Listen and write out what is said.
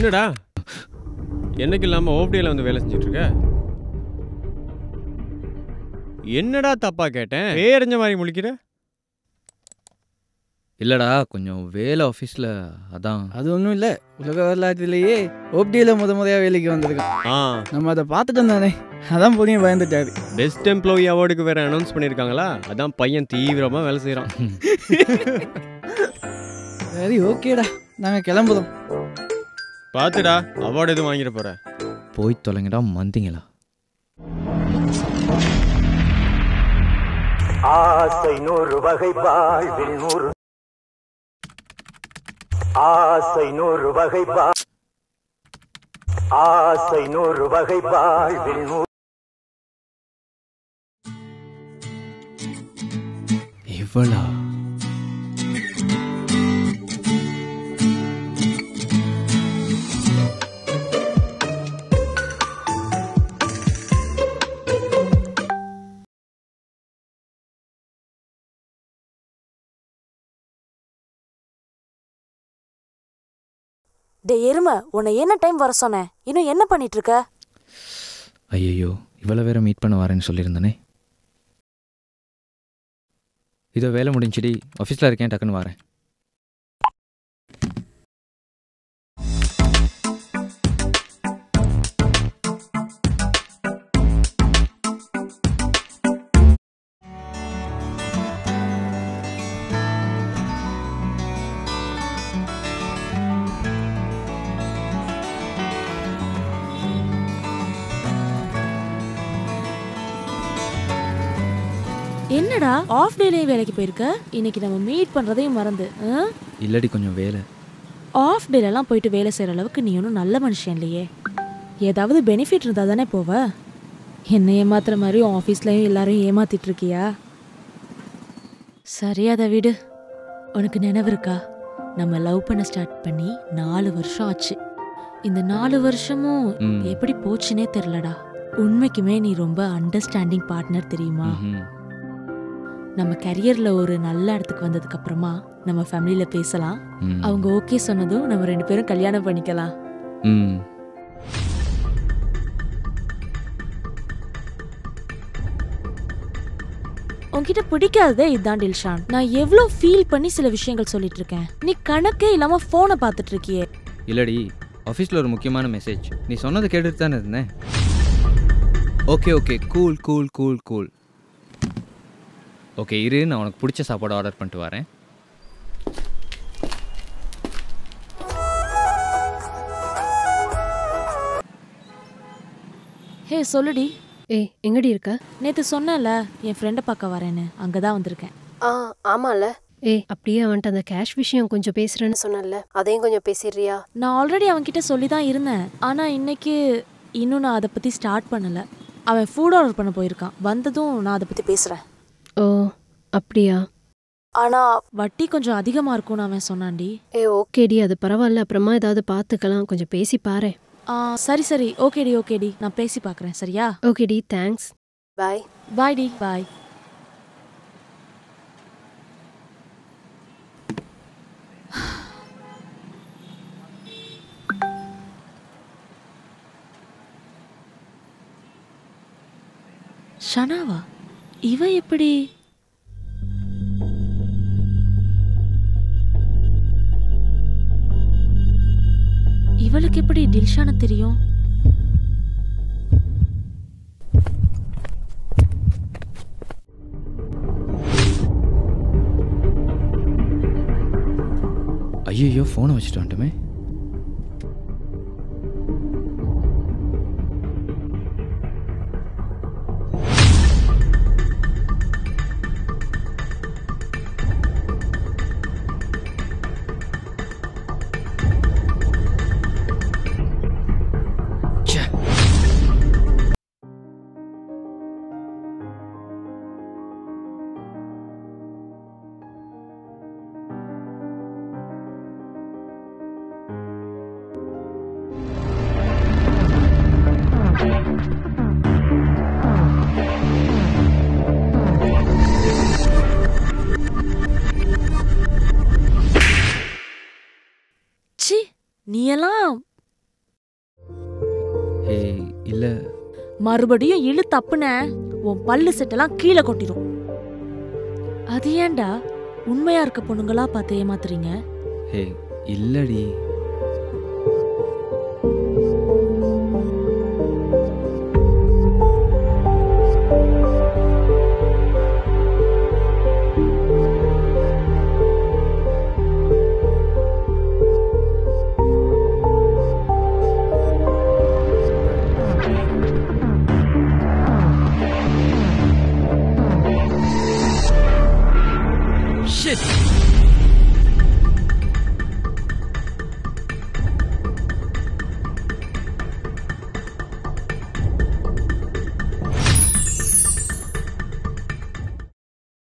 என்னடா என்னைக்கு இல்லாமல் ஓப்டியில் வந்து வேலை செஞ்சிட்ருக்க? என்னடா தப்பா கேட்டேன்? பேரஞ்ச மாதிரி முழிக்கிற? இல்லைடா கொஞ்சம் வேலை ஆஃபீஸில் அதான். அது ஒன்றும் இல்லை, உலக வரலாற்றிலேயே ஓப்டியில் முறையாக வேலைக்கு வந்திருக்கான். நம்ம அதை பார்த்துட்டோம் தானே, அதான் பொடியும் பயந்துட்டாரு. பெஸ்ட் எம்ப்ளாயி அவார்டுக்கு வேற அனௌன்ஸ் பண்ணியிருக்காங்களா? அதான் பையன் தீவிரமாக வேலை செய்கிறான். சரி ஓகேடா, நாங்கள் கிளம்புறோம். பார்த்துடா, அவார்டு எதுவும் வாங்கிட போற. போய் தொலைங்கடா மந்திங்களா. ஆசை 100 வகை வாழ்வில் 100 ஆசை 100 வகை ஆசை 100 வகை வாழ்வில் 100 இவளா? டே எருமை, உன்னை என்ன டைம் வர சொன்னேன், இன்னும் என்ன பண்ணிட்டு இருக்க? ஐயோ, இவ்வளோ வேற மீட் பண்ண வரேன்னு சொல்லியிருந்தானே. இதோ வேலை முடிஞ்சிடி, ஆஃபீஸில் இருக்கேன், டக்குன்னு வரேன். என்னடா ஆஃப் டேலயே வேலைக்கு போயிருக்க? இன்னைக்கு நம்ம மீட் பண்றதையும் மறந்து. இல்லடி கொஞ்சம் வேலை. ஆஃப் டேலெல்லாம் போயிட்டு வேலை செய்கிற அளவுக்கு நீ ஒன்றும் நல்ல மனுஷன் இல்லையே. ஏதாவது பெனிஃபிட் இருந்தால் தானே போவ. என்ன ஏமாத்துற மாதிரி ஆஃபீஸ்லையும் எல்லாரையும் ஏமாத்திட்டு இருக்கியா? சரி அதை விடு. உனக்கு நினைவு இருக்கா, நம்ம லவ் பண்ண ஸ்டார்ட் பண்ணி 4 வருஷம் ஆச்சு. இந்த 4 வருஷமும் எப்படி போச்சுன்னே தெரிலடா. உண்மைக்குமே நீ ரொம்ப அண்டர்ஸ்டாண்டிங் பார்ட்னர் தெரியுமா? நம்ம கரியர்ல ஒரு நல்ல இடத்துக்கு வந்ததுக்கு அப்புறமா நம்ம ஃபேமிலியில பேசலாம். அவங்க ஓகே சொன்னதும் நம்ம 2 பேரும் கல்யாணம் பண்ணிக்கலாம். உன்கிட்ட பிடிக்காததே இதுதான் டில்ஷான். நான் எவ்வளோ ஃபீல் பண்ணி சில விஷயங்கள் சொல்லிட்டு இருக்கேன், நீ கணக்கே இல்லாம போனை பார்த்துட்டு இருக்கியே. இல்லடி, ஆஃபீஸில் ஒரு முக்கியமான மெசேஜ். நீ சொன்னதை கேட்டுட்டு தானே இருந்தேன். Okay okay, cool cool cool cool. Okay இரு, நான் உனக்கு பிடிச்ச சாப்பாடு ஆர்டர் பண்ணிட்டு வரேன். ஹே சொல்லுடி. ஏய் எங்கடி இருக்க? நேற்று சொன்னல என் ஃப்ரெண்டை பார்க்க வரேன்னு, அங்கே தான் வந்திருக்கேன். ஆமால. ஏய் அப்படியே அவன்கிட்ட அந்த கேஷ் விஷயம் கொஞ்சம் பேசுறேன்னு சொன்னல, அதையும் கொஞ்சம் பேசிடுறியா? நான் ஆல்ரெடி அவன்கிட்ட சொல்லி தான் இருந்தேன், ஆனால் இன்னைக்கு இன்னும் நான் அதை பற்றி ஸ்டார்ட் பண்ணலை. அவன் ஃபுட் ஆர்டர் பண்ண போயிருக்கான், வந்ததும் நான் அதை பற்றி பேசுகிறேன். ஓ அப்படியா? ஆனால் வட்டி கொஞ்சம் அதிகமாக இருக்கும்னு அவன் சொன்னான்டி. ஓகேடி, அது பரவாயில்ல, அப்புறமா ஏதாவது பார்த்துக்கலாம், கொஞ்சம் பேசி பாரு. சரி சரி ஓகேடி ஓகேடி, நான் பேசி பார்க்குறேன். சரியா? ஓகேடி, தேங்க்ஸ். பாய். பாய்டி. பாய். ஷனாவா? இவ எப்படி? இவளுக்கு எப்படி டில்ஷான தெரியும்? ஐயோ, ஃபோனை வச்சுட்டு வந்துட்டுமே. நீ எல்லாம் இல்லை. மறுபடியும் இழு தப்புன உன் பல்லு செட்டெல்லாம் கீழே கொட்டிடும். அது ஏன்டா உண்மையா இருக்க பொண்ணுங்களா பார்த்து ஏமாத்துறீங்க? ஹே இல்லடி.